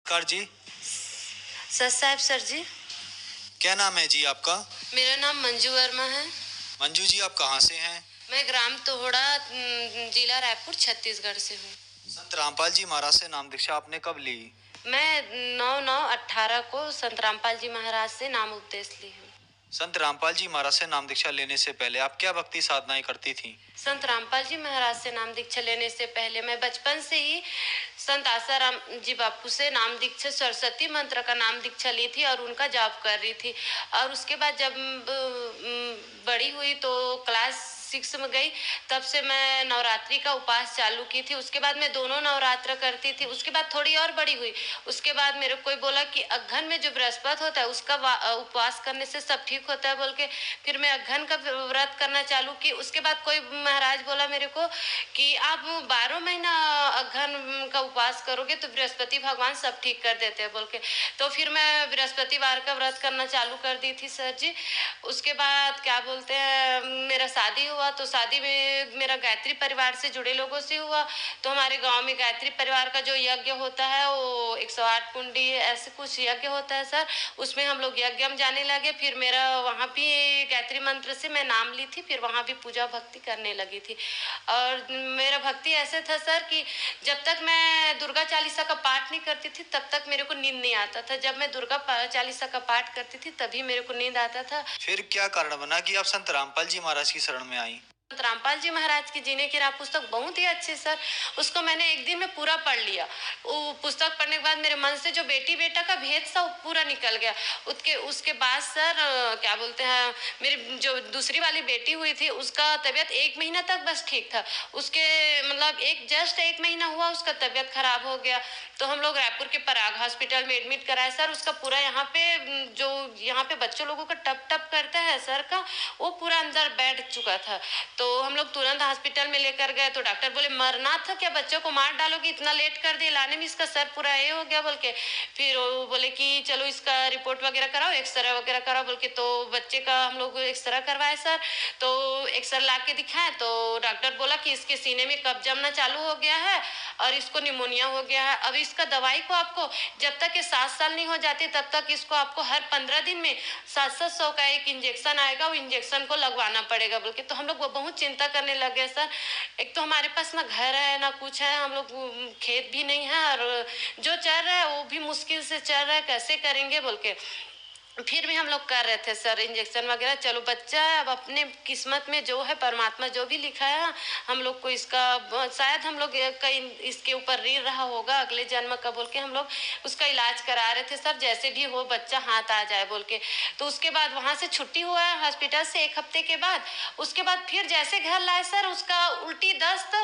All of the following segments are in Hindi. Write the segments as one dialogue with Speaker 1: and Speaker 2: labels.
Speaker 1: कार जी।
Speaker 2: सर साहब सर जी।
Speaker 1: क्या नाम है जी आपका?
Speaker 2: मेरा नाम मंजू वर्मा है।
Speaker 1: मंजू जी, आप कहाँ से हैं?
Speaker 2: मैं ग्राम तोहड़ा, जिला रायपुर, छत्तीसगढ़ से हूँ।
Speaker 1: संत रामपाल जी महाराज से नाम दीक्षा आपने कब ली?
Speaker 2: मैं 9/9/18 को संत रामपाल जी महाराज से नाम उपदेश ली हूँ।
Speaker 1: संत रामपाल जी महाराज से नाम दीक्षा लेने से पहले आप क्या भक्ति साधनाएं करती थीं?
Speaker 2: संत रामपाल जी महाराज से नाम दीक्षा लेने से पहले मैं बचपन से ही संत आसाराम जी बापू से नाम दीक्षा, सरस्वती मंत्र का नाम दीक्षा ली थी और उनका जाप कर रही थी। और उसके बाद जब बड़ी हुई तो क्लास 6 में गई, तब से मैं नवरात्रि का उपास चालू की थी। उसके बाद मैं दोनों नवरात्र करती थी। उसके बाद थोड़ी और बड़ी हुई, उसके बाद मेरे कोई बोला कि अघन में जो बृहस्पति होता है उसका उपवास करने से सब ठीक होता है बोल के फिर मैं अघन का व्रत करना चालू की। उसके बाद कोई महाराज बोला मेरे को कि आप 12 महीना अघन का उपवास करोगे तो बृहस्पति भगवान सब ठीक कर देते हैं बोल के। तो फिर मैं बृहस्पतिवार का व्रत करना चालू कर दी थी सर जी। उसके बाद क्या बोलते हैं, मेरा शादी हुआ तो शादी में मेरा गायत्री परिवार से जुड़े लोगों से हुआ। तो हमारे गांव में गायत्री परिवार का जो यज्ञ होता है वो 108 कुंडी ऐसे कुछ यज्ञ होता है सर, उसमें हम लोग यज्ञ में जाने लगे। फिर मेरा वहाँ भी गायत्री मंत्र से मैं नाम ली थी, फिर वहाँ भी पूजा भक्ति करने लगी थी। और मेरा भक्ति ऐसे था सर कि जब तक मैं दुर्गा चालीसा का पाठ नहीं करती थी तब तक मेरे को नींद नहीं आता था। जब मैं दुर्गा चालीसा का पाठ करती थी तभी मेरे को नींद आता था।
Speaker 1: फिर क्या कारण बना कि आप संत रामपाल जी महाराज की शरण में आई?
Speaker 2: रामपाल जी महाराज की जीने की राह पुस्तक बहुत ही अच्छी सर, उसको मैंने एक दिन में पूरा पढ़ लिया। वो पुस्तक पढ़ने के बाद मेरे मन से जो बेटी बेटा का भेद था वो पूरा निकल गया। उसके बाद सर क्या बोलते हैं, मेरी जो दूसरी वाली बेटी हुई थी उसका तबीयत 1 महीना तक बस ठीक था। उसके मतलब जस्ट 1 महीना हुआ उसका तबीयत खराब हो गया। तो हम लोग रायपुर के पराग हॉस्पिटल में एडमिट कराए सर। उसका पूरा यहाँ पे जो यहाँ पे बच्चों लोगों का टप टप करता है सर का, वो पूरा अंदर बैठ चुका था। तो हम लोग तुरंत हॉस्पिटल में लेकर गए तो डॉक्टर बोले मरना था क्या, बच्चों को मार डालोगी, इतना लेट कर दिए लाने में, इसका सर पूरा ये हो गया बोल के। फिर वो बोले कि चलो इसका रिपोर्ट वगैरह कराओ, एक्सरे वगैरह कराओ बोल के। तो बच्चे का हम लोग एक्सरे करवाए सर। तो एक्सरे ला के दिखाए तो डॉक्टर बोला कि इसके सीने में कफ जमना चालू हो गया है और इसको निमोनिया हो गया है। अब इसका दवाई को आपको जब तक ये 7 साल नहीं हो जाती तब तक इसको आपको हर 15 दिन में 700 का एक इंजेक्शन आएगा, वो इंजेक्शन को लगवाना पड़ेगा बोल के। तो हम लोग बहुत चिंता करने लगे सर। एक तो हमारे पास ना घर है ना कुछ है, हम लोग खेत भी नहीं है और जो चल रहा है वो भी मुश्किल से चल रहा है, कैसे करेंगे बोल के। फिर भी हम लोग कर रहे थे सर इंजेक्शन वगैरह। चलो बच्चा है, अब अपने किस्मत में जो है परमात्मा जो भी लिखा है हम लोग को इसका शायद हम लोग कहीं इसके ऊपर ऋण रहा होगा अगले जन्म का बोल के हम लोग उसका इलाज करा रहे थे सर, जैसे भी हो बच्चा हाथ आ जाए बोल के। तो उसके बाद वहाँ से छुट्टी हुआ है हॉस्पिटल से 1 हफ्ते के बाद। उसके बाद फिर जैसे घर लाए सर उसका उल्टी दस्त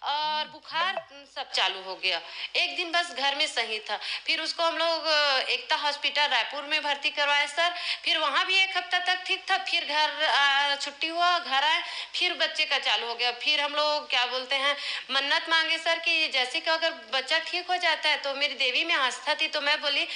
Speaker 2: और बुखार सब चालू हो गया। एक दिन बस घर में सही था, फिर उसको हम लोग एकता हॉस्पिटल रायपुर में भर्ती करवाए सर। फिर वहाँ भी 1 हफ्ता तक ठीक था, फिर घर छुट्टी हुआ, घर आए, फिर बच्चे का चालू हो गया। फिर हम लोग क्या बोलते हैं मन्नत मांगे सर कि जैसे कि अगर बच्चा ठीक हो जाता है, तो मेरी देवी में आस्था थी तो मैं बोली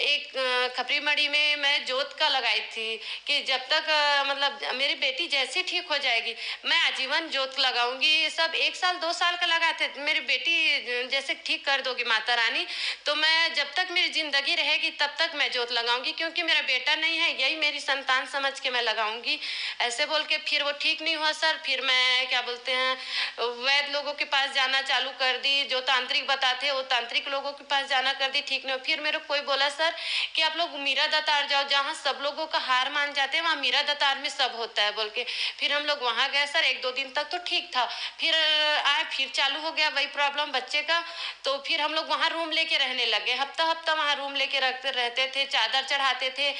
Speaker 2: एक खपरी मड़ी में मैं जोत का लगाई थी कि जब तक मतलब मेरी बेटी जैसे ठीक हो जाएगी मैं आजीवन जोत लगाऊंगी। सब 1 साल 2 साल का लगाए थे, मेरी बेटी जैसे ठीक कर दोगी माता रानी तो मैं जब तक मेरी जिंदगी रहेगी तब तक मैं जोत लगाऊंगी, क्योंकि मेरा बेटा नहीं है, यही मेरी संतान समझ के मैं लगाऊंगी ऐसे बोल के। फिर वो ठीक नहीं हुआ सर, फिर मैं क्या बोलते हैं वैद्य लोगों के पास जाना चालू कर दी, जो तांत्रिक बताते वो तांत्रिक लोगों के पास जाना कर दी, ठीक नहीं। फिर मेरे कोई बोला सर कि आप लोग मीरा दतार जाओ, जहाँ सब लोगों का हार मान जाते हैं वहाँ मीरा दतार में सब होता है बोल के। फिर हम लोग वहाँ गए सर, 1-2 दिन तक तो ठीक था, फिर आए फिर चालू हो गया वही प्रॉब्लम बच्चे का। तो फिर हम लोग वहाँ रूम लेके रहने लगे, हफ्ता हफ्ता वहाँ रूम लेके रहते थे, चादर चढ़ाते थे,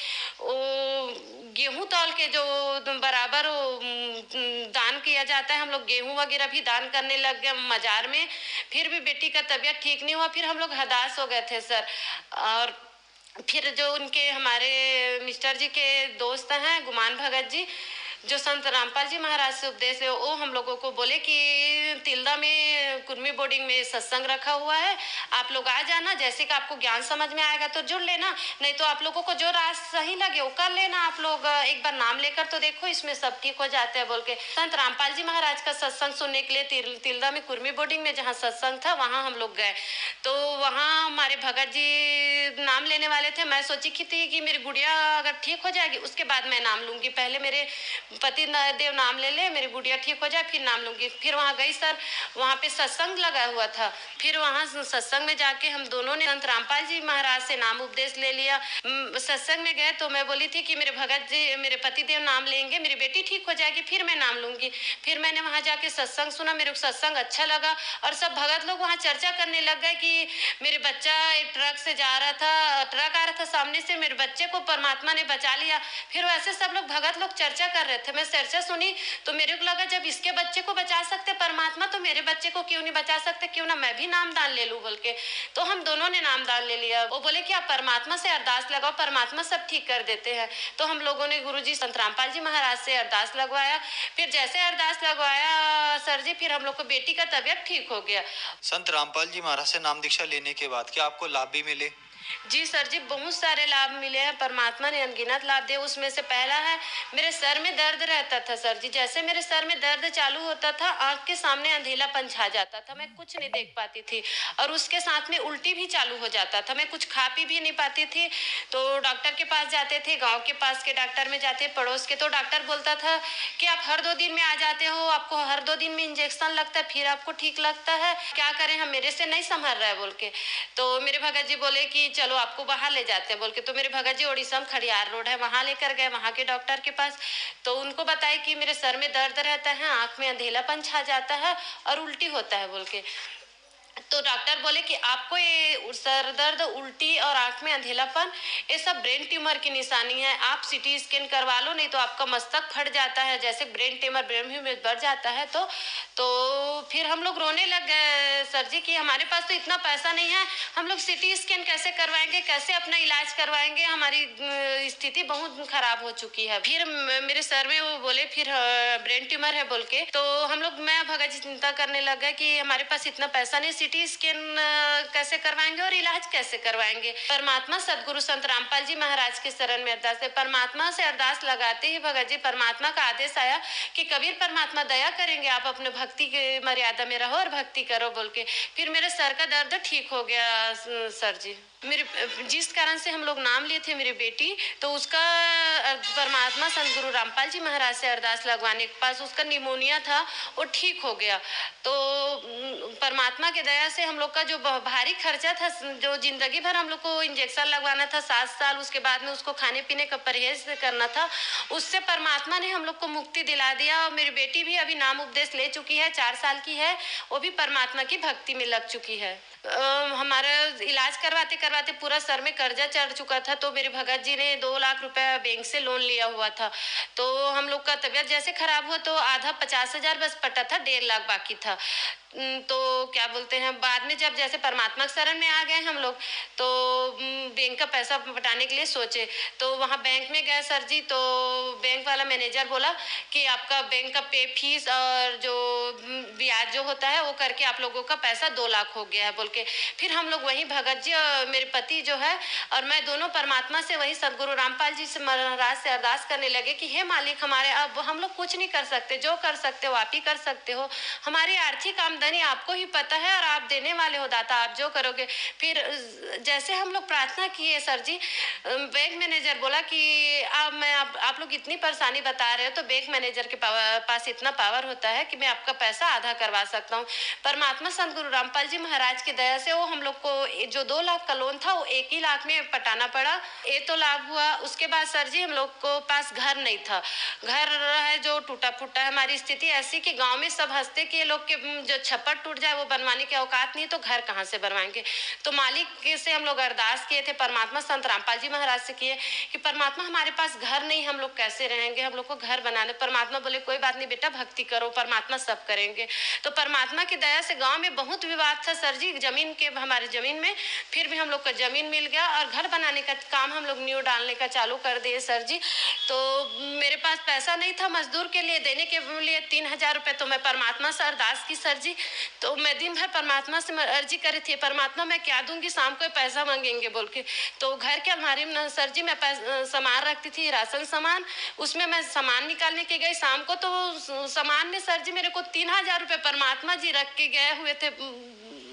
Speaker 2: वो गेहूं तौल के जो बराबर दान किया जाता है, हम लोग गेहूं वगैरह भी दान करने लग गए मजार में। फिर भी बेटी का तबीयत ठीक नहीं हुआ, फिर हम लोग हताश हो गए थे सर। और फिर जो उनके हमारे मिस्टर जी के दोस्त हैं गुमान भगत जी, जो संत रामपाल जी महाराज से उपदेश है वो हम लोगों को बोले कि तिल्दा में कुर्मी बोर्डिंग में सत्संग रखा हुआ है, आप लोग आ जाना, जैसे कि आपको ज्ञान समझ में आएगा तो जुड़ लेना, नहीं तो आप लोगों को जो रास सही लगे वो कर लेना, आप लोग एक बार नाम लेकर तो देखो, इसमें सब ठीक हो जाते हैं बोल के। संत रामपाल जी महाराज का सत्संग सुनने के लिए तिल्दा में कुर्मी बोर्डिंग में जहाँ सत्संग था वहाँ हम लोग गए। तो वहाँ हमारे भगत जी नाम लेने वाले थे। मैं सोची की थी कि मेरी गुड़िया अगर ठीक हो जाएगी उसके बाद मैं नाम लूंगी, पहले मेरे पति देव नाम ले ले, मेरी गुड़िया ठीक हो जाए फिर नाम लूंगी। फिर वहाँ गई सर, वहाँ पे सत्संग लगा हुआ था। फिर वहाँ सत्संग में जाके हम दोनों ने संत रामपाल जी महाराज से नाम उपदेश ले लिया। सत्संग में गए तो मैं बोली थी कि मेरे भगत जी मेरे पति देव नाम लेंगे, मेरी बेटी ठीक हो जाएगी फिर मैं नाम लूंगी। फिर मैंने वहाँ जाके सत्संग सुना, मेरे को सत्संग अच्छा लगा और सब भगत लोग वहाँ चर्चा करने लग गए कि मेरे बच्चा एक ट्रक से जा रहा था, ट्रक आ रहा था सामने से, मेरे बच्चे को परमात्मा ने बचा लिया। फिर वैसे सब लोग भगत लोग चर्चा कर रहे थे, मैं चर्चा सुनी तो मेरे को लगा जब इसके बच्चे को बचा सकते परमात्मा तो मेरे बच्चे को क्यों नहीं बचा सकते, क्यों ना मैं भी नामदान ले लूं बोल के। तो हम दोनों ने नामदान ले लिया। वो बोले कि आप परमात्मा से अरदास लगाओ, परमात्मा सब ठीक कर देते हैं। तो हम लोगों ने गुरुजी संत रामपाल जी महाराज से अरदास लगवाया। फिर जैसे अरदास लगवाया सर जी, फिर हम लोग को बेटी का तबीयत ठीक हो गया।
Speaker 1: संत रामपाल जी महाराज से नाम दीक्षा लेने के बाद क्या आपको लाभ भी मिले?
Speaker 2: जी सर जी, बहुत सारे लाभ मिले हैं, परमात्मा ने अनगिनत लाभ दिए। उसमें से पहला है मेरे सर में दर्द रहता था सर जी, जैसे मेरे सर में दर्द चालू होता था आंख के सामने अंधेलापन छा जाता था, मैं कुछ नहीं देख पाती थी और उसके साथ में उल्टी भी चालू हो जाता था, मैं कुछ खा पी भी नहीं पाती थी। तो डॉक्टर के पास जाते थे, गाँव के पास के डॉक्टर में जाते पड़ोस के, तो डॉक्टर बोलता था कि आप हर 2 दिन में आ जाते हो, आपको हर 2 दिन में इंजेक्शन लगता है फिर आपको ठीक लगता है, क्या करें हम, मेरे से नहीं संभल रहा है बोल के। तो मेरे भगत जी बोले कि चलो आपको बाहर ले जाते हैं बोल के। तो मेरे भगत जी ओडिशा में खड़ियार रोड है वहां लेकर गए, वहां के डॉक्टर के पास। तो उनको बताया कि मेरे सर में दर्द रहता है, आंख में अंधेलापन छा जाता है और उल्टी होता है बोल के। तो डॉक्टर बोले कि आपको ये सर दर्द, उल्टी और आंख में अंधेलापन ये सब ब्रेन ट्यूमर की निशानी है, आप सीटी स्कैन करवा लो नहीं तो आपका मस्तक फट जाता है, जैसे ब्रेन ट्यूमर ब्रेन में बढ़ जाता है। तो फिर हम लोग रोने लग गए सर जी कि हमारे पास तो इतना पैसा नहीं है, हम लोग सीटी स्कैन कैसे करवाएंगे, कैसे अपना इलाज करवाएंगे, हमारी स्थिति बहुत खराब हो चुकी है। फिर मेरे सर में वो बोले फिर ब्रेन ट्यूमर है बोल के। तो हम लोग, मैं भगत जी चिंता करने लग गए कि हमारे पास इतना पैसा नहीं, सीटी स्कैन कैसे करवाएंगे और इलाज कैसे करवाएंगे। परमात्मा सदगुरु संत रामपाल जी महाराज के शरण में अरदास है। परमात्मा से अरदास लगाते ही भगत जी परमात्मा का आदेश आया कि कबीर परमात्मा दया करेंगे, आप अपने भक्ति की मर्यादा में रहो और भक्ति करो बोल के। फिर मेरे सर का दर्द ठीक हो गया सर जी। मेरे जिस कारण से हम लोग नाम लिए थे मेरी बेटी, तो उसका परमात्मा संत गुरु रामपाल जी महाराज से अरदास लगवाने के पास उसका निमोनिया था वो ठीक हो गया। तो परमात्मा के दया से हम लोग का जो भारी खर्चा था, जो जिंदगी भर हम लोग को इंजेक्शन लगवाना था 7 साल, उसके बाद में उसको खाने पीने का परहेज करना था, उससे परमात्मा ने हम लोग को मुक्ति दिला दिया। और मेरी बेटी भी अभी नाम उपदेश ले चुकी है, 4 साल की है, वो भी परमात्मा की भक्ति में लग चुकी है। हमारा इलाज करवाते करवाते पूरा सर में कर्जा चढ़ चुका था, तो मेरे भगत जी ने 2 लाख रुपया बैंक से लोन लिया हुआ था। तो हम लोग का तबीयत जैसे खराब हुआ तो आधा 50,000 बस पटा था, 1.5 लाख बाकी था। तो क्या बोलते हैं, बाद में जब जैसे परमात्मा के शरण में आ गए हम लोग, तो बैंक का पैसा पटाने के लिए सोचे, तो वहाँ बैंक में गए सर जी, तो बैंक वाला मैनेजर बोला कि आपका बैंक का पे फीस और जो ब्याज जो होता है वो करके आप लोगों का पैसा 2 लाख हो गया है बोल के। फिर हम लोग वही भगत जी और मेरे पति जो है और मैं दोनों परमात्मा से, वही सदगुरु रामपाल जी से महाराज से अरदास करने लगे कि हे मालिक हमारे, अब हम लोग कुछ नहीं कर सकते, जो कर सकते हो आप ही कर सकते हो, हमारी आर्थिक आमदनी आपको ही पता है और आप देने वाले हो दाता, आप जो करोगे। फिर जैसे हम लोग प्रार्थना किए सर जी, बैंक मैनेजर बोला कि आप लोग इतनी परेशानी बता रहे हो तो बैंक मैनेजर के पास इतना पावर होता है कि मैं आपका पैसा आधा करवा सकता हूँ। परमात्मा संत गुरु रामपाल जी महाराज की दया से वो हम लोग को जो 2 लाख का लोन था वो 1 ही लाख में पटाना पड़ा, ये तो लाभ हुआ। उसके बाद सर जी हम लोग को पास घर नहीं था, घर है जो टूटा फूटा है, हमारी स्थिति ऐसी कि गांव में सब हंसते कि ये लोग के जो छप्पर टूट जाए वो बनवाने की औकात नहीं तो घर कहाँ से बनवाएंगे। तो मालिक से हम लोग अरदास किए थे, परमात्मा संत रामपाल जी महाराज से किए कि परमात्मा हमारे पास घर नहीं, हम लोग कैसे रहेंगे, हम लोग को घर बनाने। परमात्मा बोले कोई बात नहीं बेटा, भक्ति करो, परमात्मा सब करेंगे। तो परमात्मा की दया से गांव में बहुत विवाद था सर जी जमीन के, हमारे जमीन में, फिर भी हम लोग का जमीन मिल गया और घर बनाने का काम हम लोग न्यू डालने का चालू कर दिए सर जी। तो मेरे पास पैसा नहीं था मजदूर के लिए देने के लिए 3,000 रुपये, तो मैं परमात्मा से अरदास की सर जी। तो मैं दिन भर परमात्मा से अर्जी करी थी, परमात्मा मैं क्या दूंगी, शाम को पैसा मांगेंगे बोल के। तो घर के अलमारी में सर जी मैं सामान रखती थी, राशन सामान, उसमें मैं सामान निकालने के गई शाम को, तो सामान में सर जी मेरे को 3,000 रुपये परमात्मा जी रख के गए हुए थे।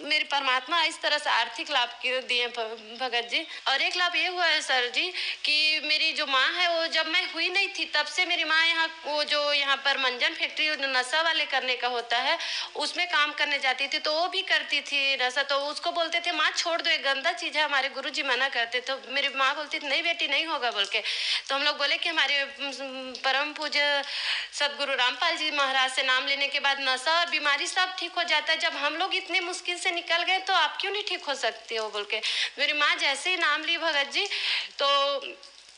Speaker 2: मेरी परमात्मा इस तरह से आर्थिक लाभ दिए भगत जी। और एक लाभ ये हुआ है सर जी कि मेरी जो माँ है वो जब मैं हुई नहीं थी तब से मेरी माँ यहाँ, वो जो यहाँ पर मंजन फैक्ट्री नशा वाले करने का होता है उसमें काम करने जाती थी, तो वो भी करती थी नशा। तो उसको बोलते थे माँ छोड़ दो, एक गंदा चीज है, हमारे गुरु जी मना करते। तो मेरी माँ बोलती थी नहीं बेटी नहीं होगा बोल के। तो हम लोग बोले कि हमारे परम पूज्य सदगुरु रामपाल जी महाराज से नाम लेने के बाद नशा और बीमारी सब ठीक हो जाता है। जब हम लोग इतने मुश्किल से निकल गए तो आप क्यों नहीं ठीक हो सकते हो बोल के। मेरी माँ जैसे ही नाम ली भगत जी तो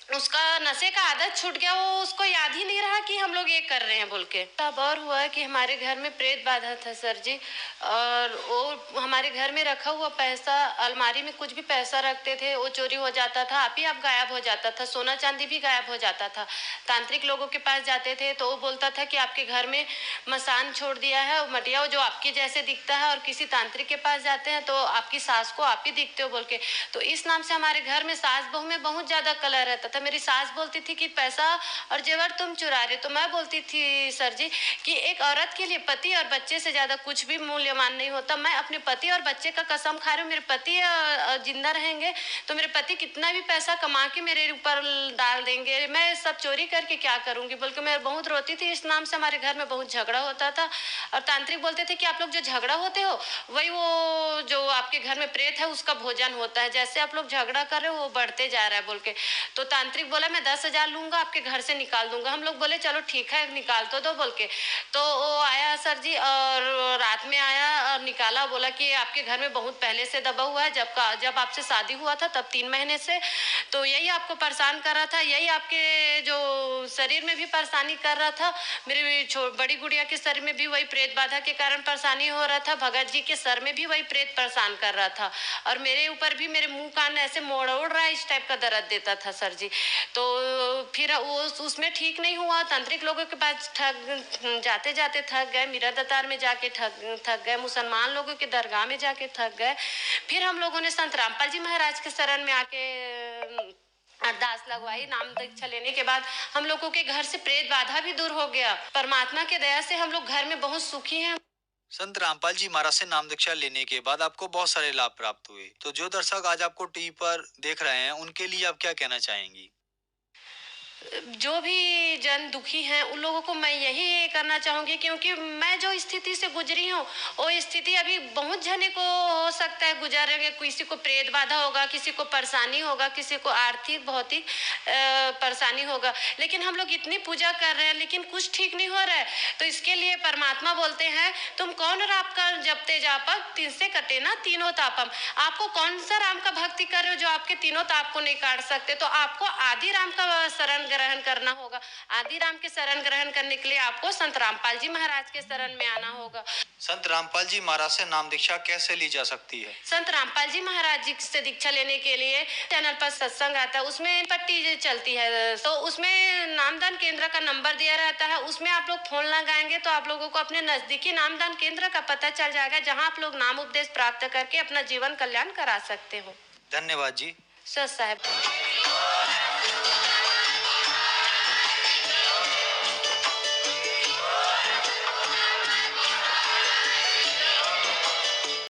Speaker 2: उसका नशे का आदत छूट गया, वो उसको याद ही नहीं रहा कि हम लोग ये कर रहे हैं बोल के। तब और हुआ कि हमारे घर में प्रेत बाधा था सर जी, और वो हमारे घर में रखा हुआ पैसा, अलमारी में कुछ भी पैसा रखते थे वो चोरी हो जाता था, आप ही आप गायब हो जाता था, सोना चांदी भी गायब हो जाता था। तांत्रिक लोगों के पास जाते थे तो वो बोलता था कि आपके घर में मसान छोड़ दिया है, मटिया जो आपके जैसे दिखता है, और किसी तांत्रिक के पास जाते हैं तो आपकी सास को आप ही दिखते हो बोल के। तो इस नाम से हमारे घर में सास बहू में बहुत ज्यादा कलह रहता था। मेरी सास बोलती थी कि पैसा और जेवर तुम चुरा रहे, तो मैं बोलती थी सर जी कि एक औरत के लिए पति और बच्चे से ज्यादा कुछ भी मूल्यवान नहीं होता। मैं अपने पति और बच्चे का कसम खा रही हूँ, मेरे पति जिंदा रहेंगे तो मेरे पति कितना भी पैसा कमा के मेरे ऊपर डाल देंगे, मैं सब चोरी करके क्या करूंगी बोल के मैं बहुत रोती थी। इस नाम से हमारे घर में बहुत झगड़ा होता था। और तांत्रिक बोलते थे कि आप लोग जो झगड़ा होते हो वही वो जो आपके घर में प्रेत है उसका भोजन होता है, जैसे आप लोग झगड़ा कर रहे हो वो बढ़ते जा रहा है बोल के। तो तांत्रिक बोला मैं 10,000 लूंगा, आपके घर से निकाल दूंगा। हम लोग बोले चलो ठीक है निकाल तो दो बोल के। तो वो आया सर जी और रात में आया और निकाला, बोला कि आपके घर में बहुत पहले से दबा हुआ है, जब आपसे शादी हुआ था तब 3 महीने से, तो यही आपको परेशान कर रहा था, यही आपके जो शरीर में भी परेशानी कर रहा था, मेरी बड़ी गुड़िया के शरीर में भी वही प्रेत बाधा के कारण परेशानी हो रहा था, भगत जी के सर में भी वही प्रेत परेशान कर रहा था, और मेरे ऊपर भी मेरे मुंह कान ऐसे मोड़ उड़ रहा है, इस टाइप का दर्द देता था सर जी। तो फिर वो उसमें ठीक नहीं हुआ, तांत्रिक लोगों के पास जाते जाते थक गए, मीरा दतार में जाके थक गए, मुसलमान लोगों के दरगाह में जाके थक गए। फिर हम लोगों ने संत रामपाल जी महाराज के शरण में आके अरदास लगवाई। नाम दीक्षा लेने के बाद हम लोगों के घर से प्रेत बाधा भी दूर हो गया। परमात्मा के दया से हम लोग घर में बहुत सुखी हैं।
Speaker 1: संत रामपाल जी महाराज से नाम दीक्षा लेने के बाद आपको बहुत सारे लाभ प्राप्त हुए, तो जो दर्शक आज आपको टीवी पर देख रहे हैं उनके लिए आप क्या कहना चाहेंगी?
Speaker 2: जो भी जन दुखी हैं उन लोगों को मैं यही करना चाहूंगी, क्योंकि मैं जो स्थिति से गुजरी हूँ वो स्थिति अभी बहुत जने को हो सकता है गुजारेंगे। किसी को प्रेत बाधा होगा, किसी को परेशानी होगा, किसी को आर्थिक भौतिक परेशानी होगा, लेकिन हम लोग इतनी पूजा कर रहे हैं लेकिन कुछ ठीक नहीं हो रहा है। तो इसके लिए परमात्मा बोलते हैं तुम कौन राम का जपते जापक, 3 से कटे ना तीनों तापम। आपको कौन सा राम का भक्ति कर रहे हो जो आपके तीनों ताप को नहीं काट सकते, तो आपको आदि राम का शरण ग्रहण करना होगा। आदि राम के शरण ग्रहण करने के लिए आपको संत रामपाल जी महाराज के शरण में आना होगा।
Speaker 1: संत रामपाल जी महाराज से नाम दीक्षा कैसे ली जा सकती है?
Speaker 2: संत रामपाल जी महाराज जी से दीक्षा लेने के लिए चैनल पर सत्संग आता है, उसमें पट्टी चलती है, तो उसमें नामदान केंद्र का नंबर दिया रहता है, उसमें आप लोग फोन लगाएंगे तो आप लोगों को अपने नजदीकी नामदान केंद्र का पता चल जाएगा, जहाँ आप लोग नाम उपदेश प्राप्त करके अपना जीवन कल्याण करा सकते हो।
Speaker 1: धन्यवाद जी।
Speaker 2: सर साहब।